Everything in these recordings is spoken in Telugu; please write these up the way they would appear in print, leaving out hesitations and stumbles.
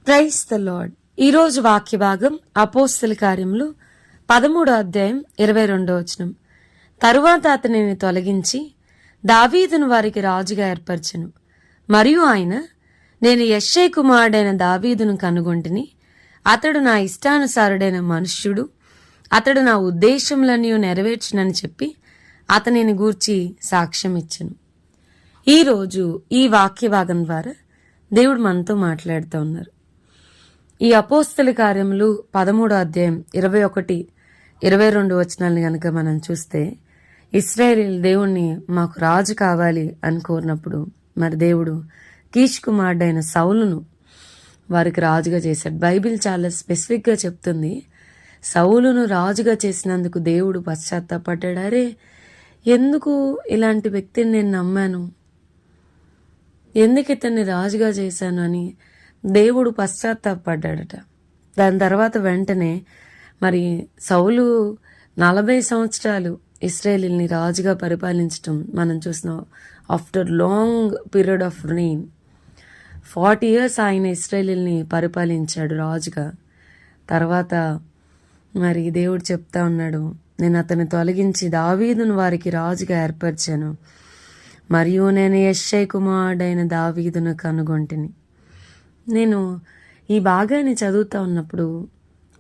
Praise the lord. ఈరోజు వాక్య భాగం అపోస్తల కార్యములు 13వ అధ్యాయం 22వ వచనం. తరువాత అతనిని తొలగించి దావీదును వారికి రాజుగా ఏర్పరచెను. మరియు ఆయన, నేను యెష్షై కుమారుడైన దావీదును కనుగొంటిని, అతడు నా ఇష్టానుసారుడైన మనుష్యుడు, అతడు నా ఉద్దేశములన్నీ నెరవేర్చునని చెప్పి అతనిని గూర్చి సాక్ష్యం ఇచ్చెను. ఈరోజు ఈ వాక్య భాగం ద్వారా దేవుడు మనతో మాట్లాడుతూ ఉన్నారు. ఈ అపోస్తల కార్యములు 13వ అధ్యాయం 21, 22 వచనాలను గనక మనం చూస్తే, ఇశ్రాయేలు దేవుణ్ణి మాకు రాజు కావాలి అని కోరినప్పుడు మరి దేవుడు కీష్ కుమారుడైన సౌలును వారికి రాజుగా చేశాడు. బైబిల్ చాలా స్పెసిఫిక్గా చెప్తుంది, సౌలును రాజుగా చేసినందుకు దేవుడు పశ్చాత్తాపడ్డాడు. అరే, ఎందుకు ఇలాంటి వ్యక్తిని నేను నమ్మాను, ఎందుకు ఇతన్ని రాజుగా చేశాను అని దేవుడు పశ్చాత్తాపడ్డాడట. దాని తర్వాత వెంటనే మరి సౌలు 40 సంవత్సరాలు ఇశ్రాయేలుని రాజుగా పరిపాలించటం మనం చూస్తున్నాం. After long period of rain 40 years ఆయన ఇశ్రాయేలుని పరిపాలించాడు రాజుగా. తర్వాత మరి దేవుడు చెప్తా ఉన్నాడు, నేను అతన్ని తొలగించి దావీదును వారికి రాజుగా ఏర్పరిచాను, మరియు నేను యెష్షై కుమారుడైన దావీదును కనుగొంటిని. నేను ఈ భాగాన్ని చదువుతా ఉన్నప్పుడు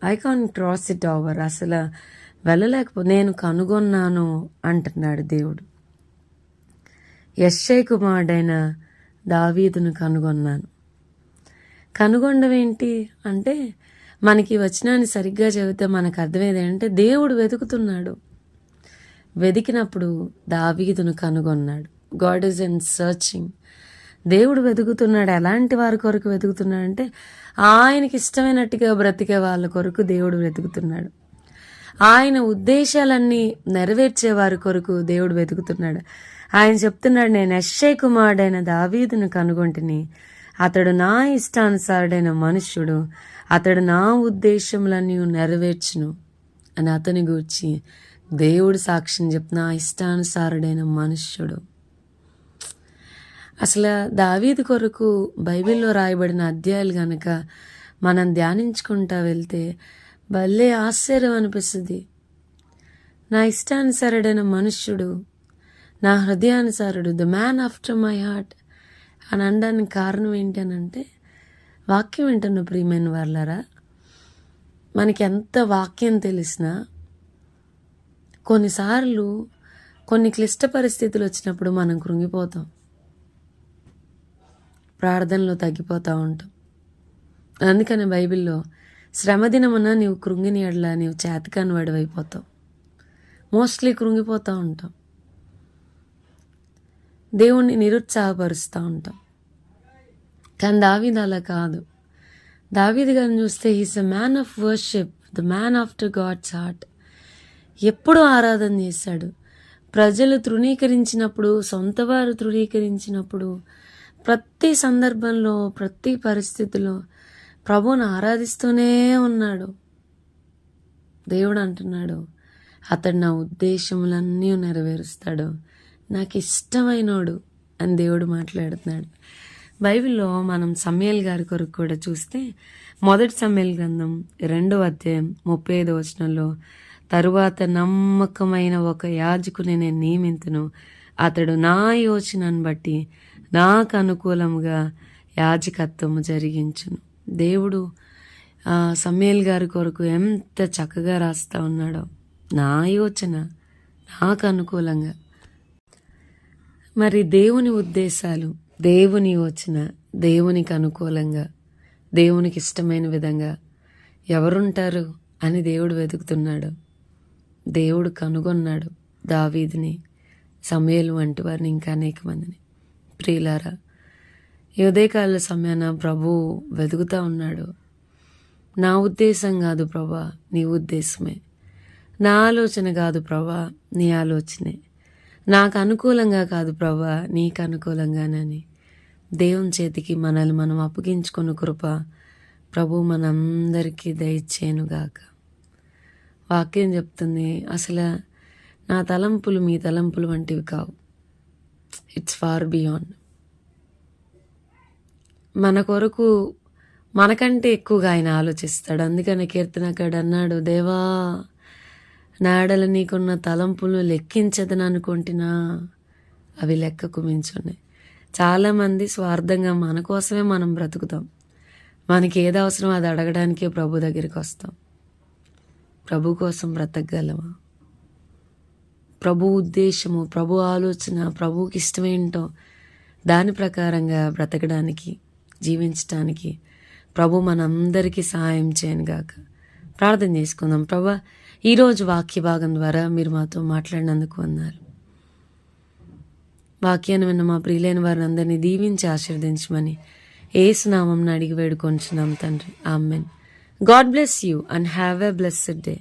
I can cross it over, అసలు నేను కనుగొన్నాను అంటున్నాడు దేవుడు. యెష్షై కుమారుడైన దావీదును కనుగొన్నాను. కనుగొనడం ఏంటి అంటే, మనకి వచనాన్ని సరిగ్గా చదివితే మనకు అర్థమయ్యేది ఏంటంటే, దేవుడు వెతుకుతున్నాడు. వెతికినప్పుడు దావీదును కనుగొన్నాడు. God is in searching. దేవుడు వెతుకుతున్నాడు. ఎలాంటి వారి కొరకు వెతుకుతున్నాడంటే, ఆయనకి ఇష్టమైనట్టుగా బ్రతికే వాళ్ళ కొరకు దేవుడు వెతుకుతున్నాడు. ఆయన ఉద్దేశాలన్నీ నెరవేర్చే వారి కొరకు దేవుడు వెతుకుతున్నాడు. ఆయన చెప్తున్నాడు, నేను యెష్షై కుమారుడైన దావీదును కనుగొంటిని, అతడు నా ఇష్టానుసారుడైన మనుష్యుడు, అతడు నా ఉద్దేశములన్నీ నెరవేర్చును అని అతని గూర్చి దేవుడు సాక్ష్యం చెప్తున్నా, ఇష్టానుసారుడైన మనుష్యుడు. అసలు దావీదు కొరకు బైబిల్లో రాయబడిన అధ్యాయాలు కనుక మనం ధ్యానించుకుంటా వెళ్తే భలే ఆశ్చర్యం అనిపిస్తుంది. నా ఇష్టానుసారుడైన మనుష్యుడు, నా హృదయానుసారుడు, the man after my heart అని అనడానికి కారణం ఏంటి అని అంటే, వాక్యం వింటున్న ప్రియమైన వాళ్ళారా, మనకి ఎంత వాక్యం తెలిసినా కొన్నిసార్లు కొన్ని క్లిష్ట పరిస్థితులు వచ్చినప్పుడు మనం కృంగిపోతాం, ప్రార్థనలో తగ్గిపోతూ ఉంటాం. అందుకని బైబిల్లో శ్రమ దినమున నీవు కృంగిని ఎడల నీవు చేతకాని వాడివైపోతావు. మోస్ట్లీ కృంగిపోతూ ఉంటాం, దేవుణ్ణి నిరుత్సాహపరుస్తూ ఉంటాం. కానీ దావీదు అలా కాదు. దావీదు గారిని చూస్తే he's a man of worship, the man after God's heart. ఎప్పుడూ ఆరాధన చేశాడు. ప్రజలు తృణీకరించినప్పుడు, సొంత వారు తృణీకరించినప్పుడు, ప్రతి సందర్భంలో, ప్రతి పరిస్థితిలో ప్రభువును ఆరాధిస్తూనే ఉన్నాడు. దేవుడు అంటున్నాడు, అతడు నా ఉద్దేశములన్నీ నెరవేరుస్తాడు, నాకు ఇష్టమైనోడు అని దేవుడు మాట్లాడుతున్నాడు. బైబిల్లో మనం సమూయేలు గారి కొరకు కూడా చూస్తే, మొదటి సమూయేలు గ్రంథం 2వ అధ్యాయం 35వ వచనంలో, తరువాత నమ్మకమైన ఒక యాజకుని నేను నియమింతును, అతడు నా యోచనను బట్టి నాకు అనుకూలముగా యాజకత్వము జరిగించును. దేవుడు సమూయేలు గారి కొరకు ఎంత చక్కగా రాస్తా ఉన్నాడో, నా యోచన నాకు అనుకూలంగా. మరి దేవుని ఉద్దేశాలు, దేవుని యోచన దేవునికి అనుకూలంగా, దేవునికి ఇష్టమైన విధంగా ఎవరుంటారు అని దేవుడు వెతుకుతున్నాడు. దేవుడు కనుగొన్నాడు దావీదుని, సమూయేలు వంటి వారిని, ఇంకా అనేక మందిని. ప్రియులారా, ఈ ఉదయకాల సమయాన ప్రభు వెతుకుతా ఉన్నాడు. నా ఉద్దేశం కాదు ప్రభా, నీ ఉద్దేశమే. నా ఆలోచన కాదు ప్రభా, నీ ఆలోచనే. నాకు అనుకూలంగా కాదు ప్రభా, నీకు అనుకూలంగానని దేవుని చేతికి మనల్ని మనం అప్పగించుకున్న కృప ప్రభు మనందరికీ దయచేయునుగాక. వాక్యం చెప్తుంది, అసలు నా తలంపులు మీ తలంపులు వంటివి కావు. It's far beyond. మన కొరకు మనకంటే ఎక్కువగా ఆయన ఆలోచిస్తాడు. అందుకని కీర్తనకాడు అన్నాడు, దేవా నాడల నీకున్న తలంపులు లెక్కించదని అనుకుంటున్నా, అవి లెక్కకు మించున్నాయి. చాలామంది స్వార్థంగా మన కోసమే మనం బ్రతుకుతాం. మనకి ఏది అవసరం అది అడగడానికే ప్రభు దగ్గరికి వస్తాం. ప్రభు కోసం బ్రతకగలమా? ప్రభు ఉద్దేశము, ప్రభు ఆలోచన, ప్రభుకి ఇష్టమేంటో దాని ప్రకారంగా బ్రతకడానికి, జీవించడానికి ప్రభు మనందరికీ సహాయం చేయను గాక. ప్రార్థన చేసుకుందాం. ప్రభా, ఈరోజు వాక్య భాగం ద్వారా మీరు మాతో మాట్లాడినందుకు వందనాలు. వాక్యాన్ని విన్న మా ప్రియులైన వారిని అందరినీ దీవించి ఆశీర్వదించమని యేసు నామమున అడిగి వేడుకొంచున్నాం తండ్రి. Amen. God bless you and have a blessed day.